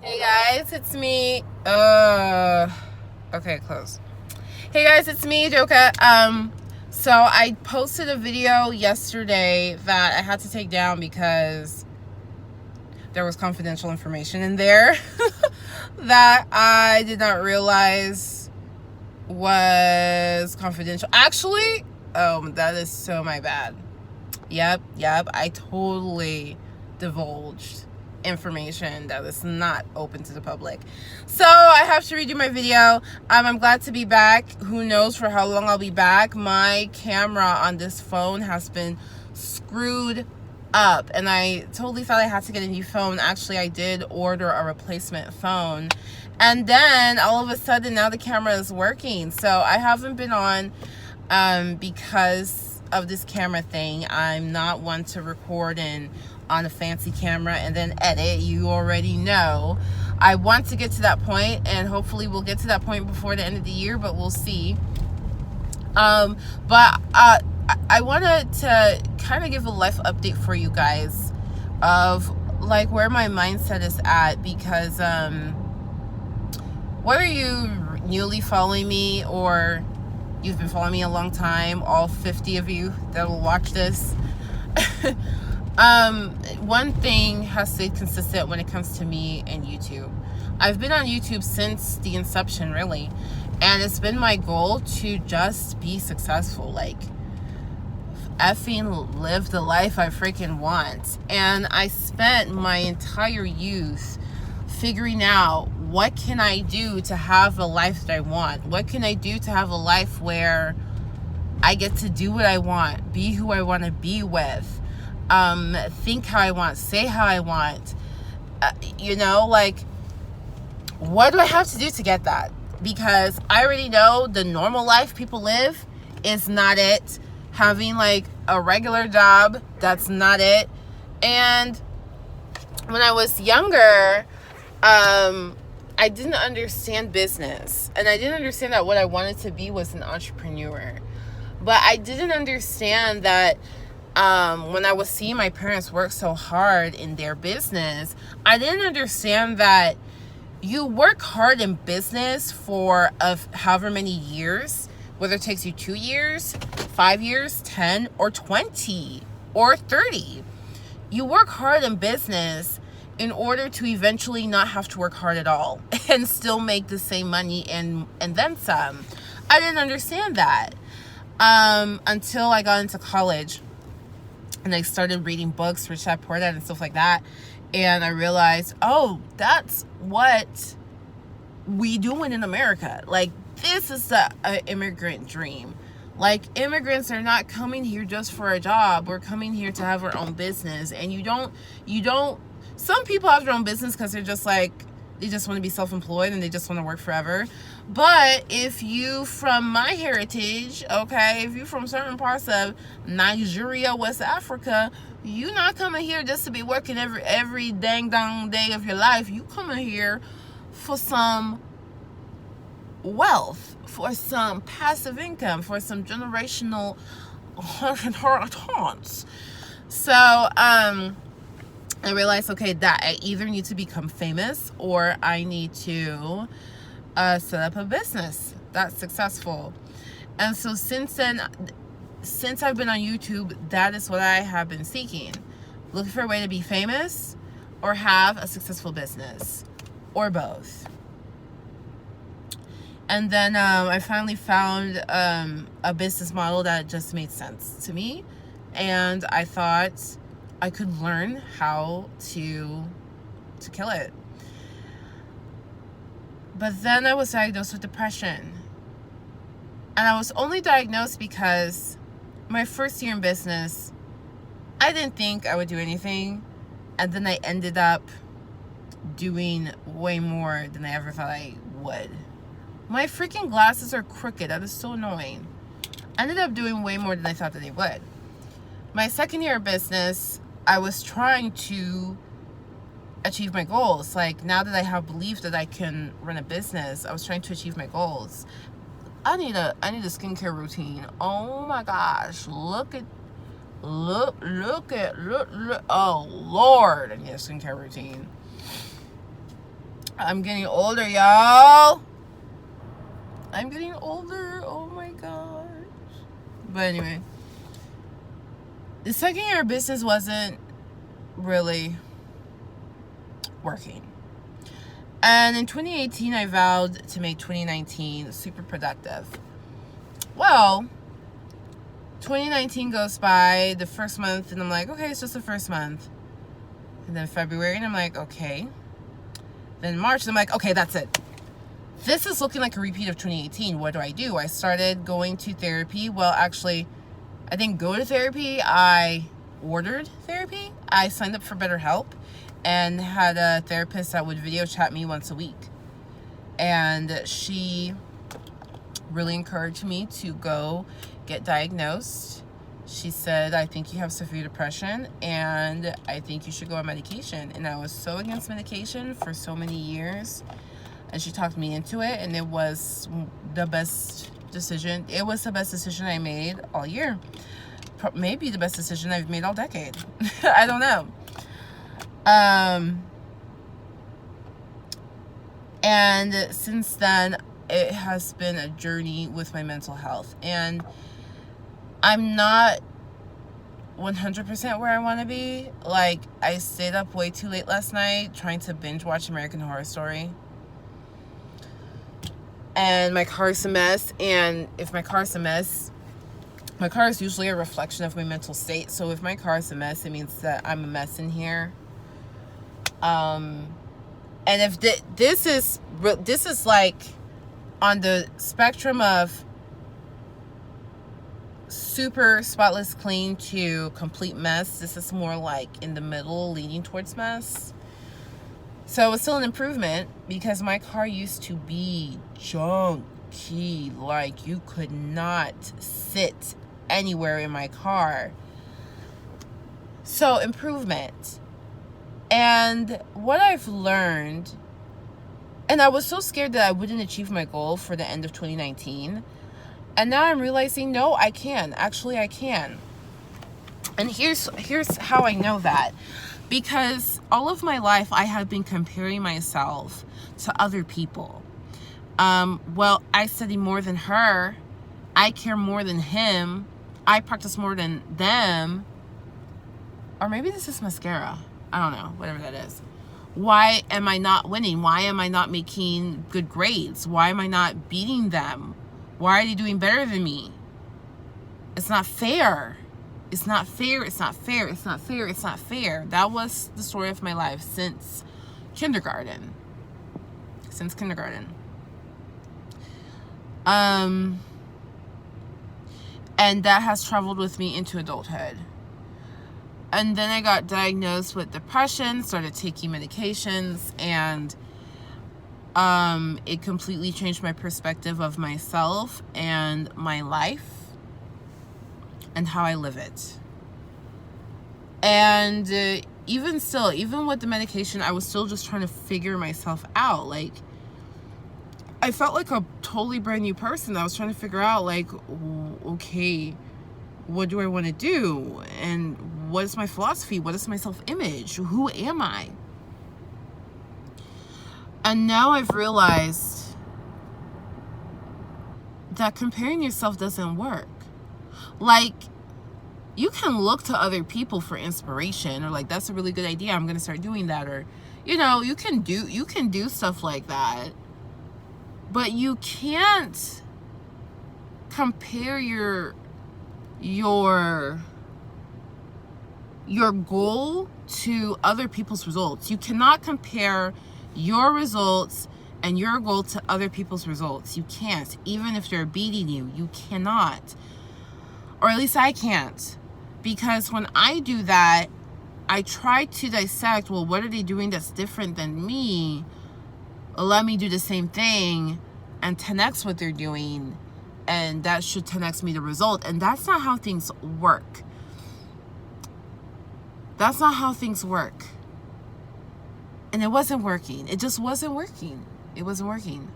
Hey guys, it's me. Okay, close. Hey guys, it's me, Joka. So I posted a video yesterday that I had to take down because there was confidential information in there that I did not realize was confidential. Actually, that is so my bad. Yep, I totally divulged information that is not open to the public. So I have to redo my video. I'm glad to be back. Who knows for how long I'll be back. My camera on this phone has been screwed up and I totally thought I had to get a new phone. Actually, I did order a replacement phone. And then all of a sudden now the camera is working. So I haven't been on because of this camera thing. I'm not one to record on a fancy camera and then edit. You already know. I want to get to that point, and hopefully we'll get to that point before the end of the year, but we'll see. But I wanted to kind of give a life update for you guys of like where my mindset is at, because whether you newly following me or you've been following me a long time, all 50 of you that will watch this, one thing has stayed consistent when it comes to me and YouTube. I've been on YouTube since the inception, really, and it's been my goal to just be successful, like effing live the life I freaking want. And I spent my entire youth figuring out, what can I do to have a life that I want? What can I do to have a life where I get to do what I want, be who I want to be with, think how I want, say how I want, like, what do I have to do to get that? Because I already know the normal life people live is not it. Having like a regular job, that's not it. And when I was younger, I didn't understand business, and I didn't understand that what I wanted to be was an entrepreneur. But I didn't understand that when I was seeing my parents work so hard in their business, I didn't understand that you work hard in business for however many years, whether it takes you 2 years, 5 years, 10, or 20, or 30. You work hard in business in order to eventually not have to work hard at all and still make the same money and then some. I didn't understand that until I got into college and I started reading books, Rich Dad Poor Dad and stuff like that. And I realized, oh, that's what we doing in America. Like, this is the immigrant dream. Like, immigrants are not coming here just for a job. We're coming here to have our own business. And you don't, some people have their own business because they're just like, they just want to be self-employed and they just want to work forever. But if you from my heritage, okay, if you from certain parts of Nigeria, West Africa, you not coming here just to be working every dang dong day of your life. You coming here for some wealth, for some passive income, for some generational inheritance. So I realized, okay, that I either need to become famous or I need to set up a business that's successful. And so since then, since I've been on YouTube, that is what I have been seeking. Looking for a way to be famous or have a successful business, or both. And then I finally found a business model that just made sense to me. And I thought I could learn how to kill it. But then I was diagnosed with depression. And I was only diagnosed because my first year in business, I didn't think I would do anything. And then I ended up doing way more than I ever thought I would. My freaking glasses are crooked. That is so annoying. I ended up doing way more than I thought that they would. My second year of business, I was trying to achieve my goals. Like, now that I have belief that I can run a business, I was trying to achieve my goals. I need a skincare routine. Oh my gosh, look. Oh Lord, I need a skincare routine. I'm getting older, y'all. I'm getting older. Oh my gosh. But anyway, the second year of business wasn't really working. And in 2018, I vowed to make 2019 super productive. Well, 2019 goes by, the first month, and I'm like, okay, it's just the first month. And then February, and I'm like, okay. Then March, and I'm like, okay, that's it. This is looking like a repeat of 2018. What do? I started going to therapy. Well, actually, I didn't go to therapy. I ordered therapy. I signed up for BetterHelp and had a therapist that would video chat me once a week. And she really encouraged me to go get diagnosed. She said, I think you have severe depression and I think you should go on medication. And I was so against medication for so many years. And she talked me into it, and it was the best decision. It was the best decision I made all year. Maybe the best decision I've made all decade. I don't know. And since then, it has been a journey with my mental health. And I'm not 100% where I want to be. Like, I stayed up way too late last night trying to binge watch American Horror Story. And my car's a mess. And if my car's a mess, my car is usually a reflection of my mental state. So if my car is a mess, it means that I'm a mess in here. And if this is like on the spectrum of super spotless clean to complete mess, this is more like in the middle, leaning towards mess. So it's still an improvement, because my car used to be junky. Like, you could not sit anywhere in my car. So improvement. And what I've learned, and I was so scared that I wouldn't achieve my goal for the end of 2019. And now I'm realizing, no, I can. Actually, I can. And here's how I know that. Because all of my life, I have been comparing myself to other people. Well, I study more than her. I care more than him. I practice more than them. Or maybe this is mascara. I don't know. Whatever that is. Why am I not winning? Why am I not making good grades? Why am I not beating them? Why are they doing better than me? It's not fair. It's not fair. It's not fair. It's not fair. It's not fair. That was the story of my life since kindergarten. And that has traveled with me into adulthood. And then I got diagnosed with depression, started taking medications, and it completely changed my perspective of myself and my life and how I live it. And even still, even with the medication, I was still just trying to figure myself out. Like, I felt like a totally brand new person. I was trying to figure out, like, okay, what do I want to do? And what is my philosophy? What is my self-image? Who am I? And now I've realized that comparing yourself doesn't work. Like, you can look to other people for inspiration, or like, that's a really good idea, I'm going to start doing that. Or, you know, you can do stuff like that. But you can't compare your goal to other people's results. You cannot compare your results and your goal to other people's results. You can't. Even if they're beating you, you cannot. Or at least I can't. Because when I do that, I try to dissect, well, what are they doing that's different than me? Let me do the same thing and 10x what they're doing, and that should 10x me the result. And that's not how things work. That's not how things work. And it wasn't working. It just wasn't working. It wasn't working.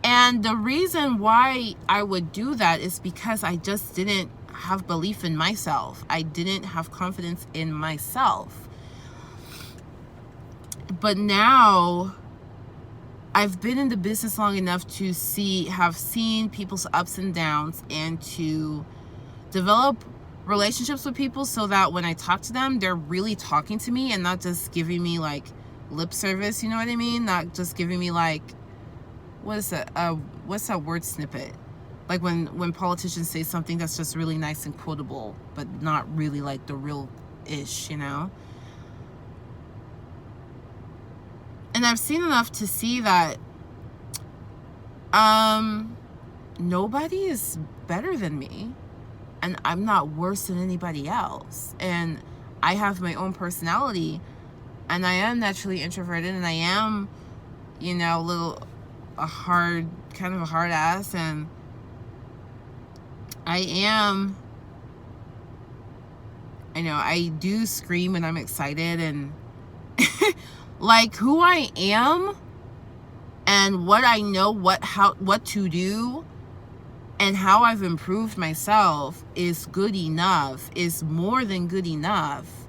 And the reason why I would do that is because I just didn't have belief in myself. I didn't have confidence in myself. But now I've been in the business long enough to have seen people's ups and downs, and to develop relationships with people so that when I talk to them, they're really talking to me and not just giving me like lip service, you know what I mean? Not just giving me like, what's that word snippet? Like when politicians say something that's just really nice and quotable, but not really like the real ish, you know? And I've seen enough to see that nobody is better than me, and I'm not worse than anybody else. And I have my own personality, and I am naturally introverted, and I am, you know, kind of a hard ass, and I do scream when I'm excited, and like who I am and what I know, what to do and how I've improved myself is good enough, is more than good enough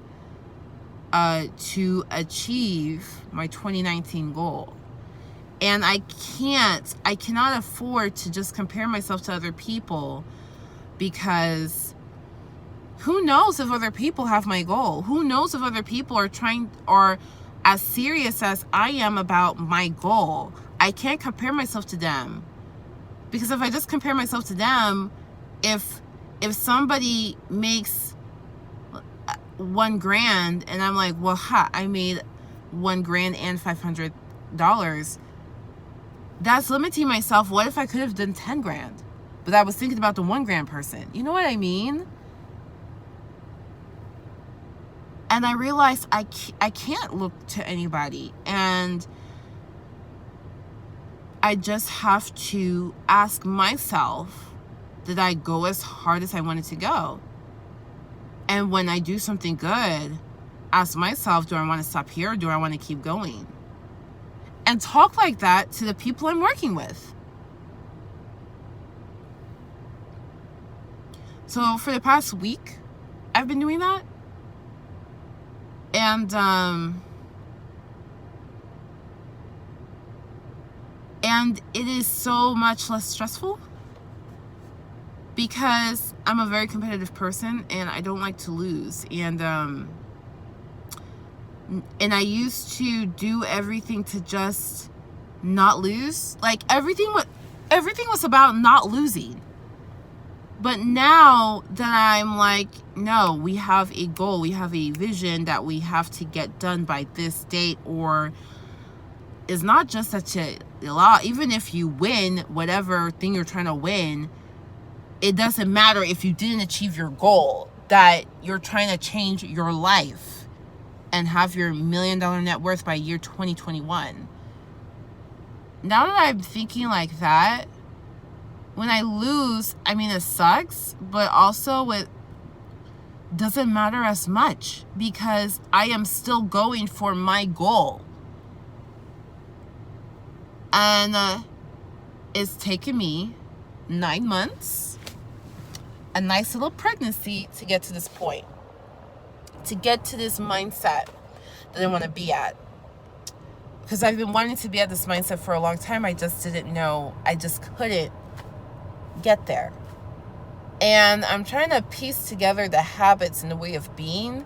to achieve my 2019 goal. And I cannot afford to just compare myself to other people, because who knows if other people have my goal? Who knows if other people are as serious as I am about my goal? I can't compare myself to them, because if I just compare myself to them, if somebody makes $1,000 and I'm like, well, I made $1,000 and $500, that's limiting myself. What if I could have done 10 grand? But I was thinking about the $1,000 person. You know what I mean? And I realized I can't look to anybody. And I just have to ask myself, did I go as hard as I wanted to go? And when I do something good, ask myself, do I want to stop here, or do I want to keep going? And talk like that to the people I'm working with. So for the past week, I've been doing that. And it is so much less stressful, because I'm a very competitive person and I don't like to lose. And I used to do everything to just not lose. Like everything was about not losing. But now that I'm like, no, we have a goal, we have a vision that we have to get done by this date, or it's not just such a lot. Even if you win whatever thing you're trying to win, it doesn't matter if you didn't achieve your goal, that you're trying to change your life and have your $1 million net worth by year 2021. Now that I'm thinking like that, when I lose, I mean, it sucks, but also it doesn't matter as much, because I am still going for my goal. And it's taken me 9 months, a nice little pregnancy, to get to this point, to get to this mindset that I want to be at. Because I've been wanting to be at this mindset for a long time. I just didn't know. I just couldn't get there. And I'm trying to piece together the habits and the way of being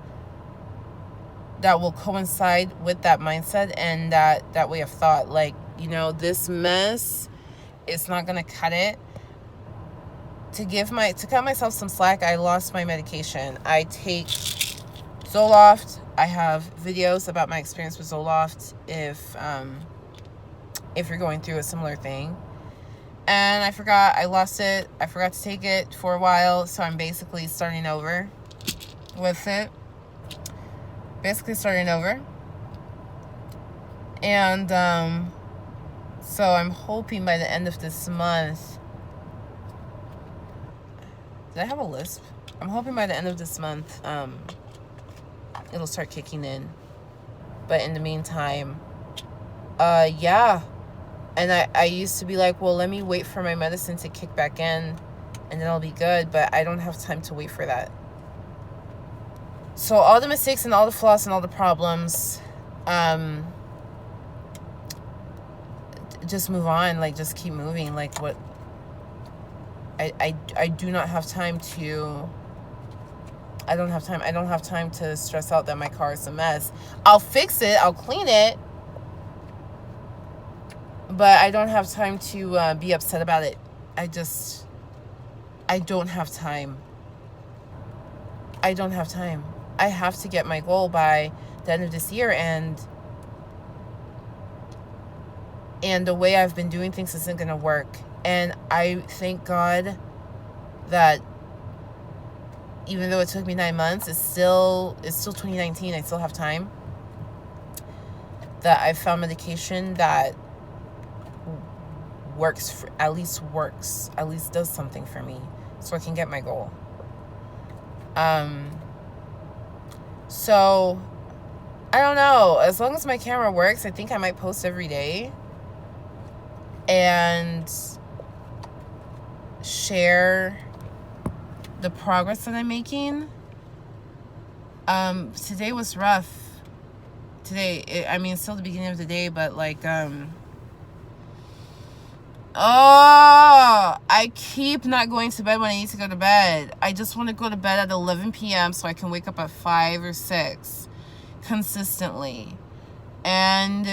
that will coincide with that mindset and that way of thought. Like, you know, this mess is not going to cut it. To cut myself some slack, I lost my medication. I take Zoloft. I have videos about my experience with Zoloft if you're going through a similar thing. And I lost it. I forgot to take it for a while, so I'm basically starting over with it. And so I'm hoping by the end of this month. Did I have a lisp? I'm hoping by the end of this month, it'll start kicking in. But in the meantime, yeah. And I used to be like, well, let me wait for my medicine to kick back in and then I'll be good. But I don't have time to wait for that. So all the mistakes and all the flaws and all the problems, just move on, like just keep moving. Like what I do not have time to I don't have time to stress out that my car is a mess. I'll fix it, I'll clean it, but I don't have time to be upset about it. I don't have time. I don't have time. I have to get my goal by the end of this year, and the way I've been doing things isn't going to work. And I thank God that even though it took me 9 months, it's still 2019. I still have time. That I found medication that at least does something for me, so I can get my goal. So I don't know. As long as my camera works, I think I might post every day and share the progress that I'm making. Today was rough. It's still the beginning of the day, but like, I keep not going to bed when I need to go to bed. I just want to go to bed at 11 p.m. so I can wake up at 5 or 6 consistently, and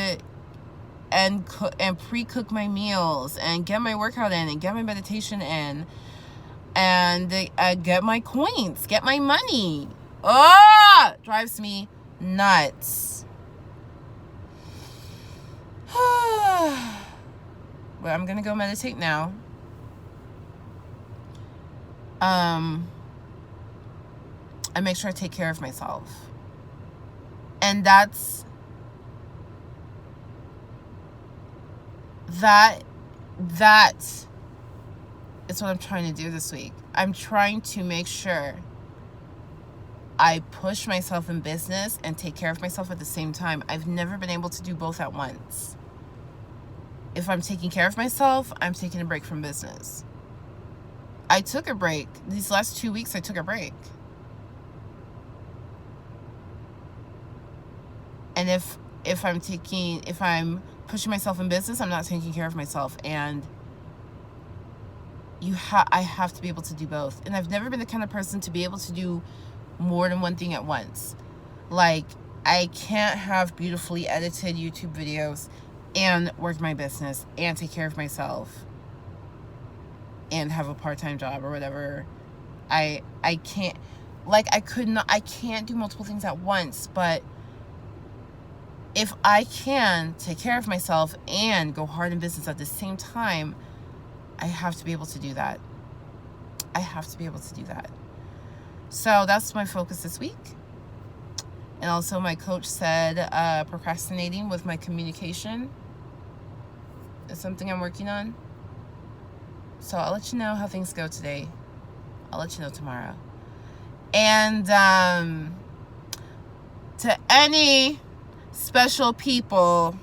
pre-cook my meals and get my workout in and get my meditation in and get my coins, get my money. Drives me nuts. But I'm gonna go meditate now. I make sure I take care of myself, and that is what I'm trying to do this week. I'm trying to make sure I push myself in business and take care of myself at the same time. I've never been able to do both at once. If I'm taking care of myself, I'm taking a break from business. I took a break. These last 2 weeks, I took a break. And if I'm pushing myself in business, I'm not taking care of myself. And I have to be able to do both. And I've never been the kind of person to be able to do more than one thing at once. Like, I can't have beautifully edited YouTube videos and work my business and take care of myself and have a part-time job or whatever. I can't, like, I can't do multiple things at once. But if I can take care of myself and go hard in business at the same time, I have to be able to do that. So that's my focus this week. And also my coach said procrastinating with my communication is something I'm working on. So I'll let you know how things go today. I'll let you know tomorrow. And to any special people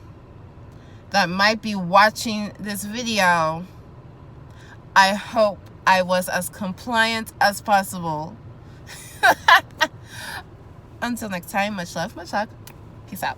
that might be watching this video, I hope I was as compliant as possible. Until next time, much love, much luck. Peace out.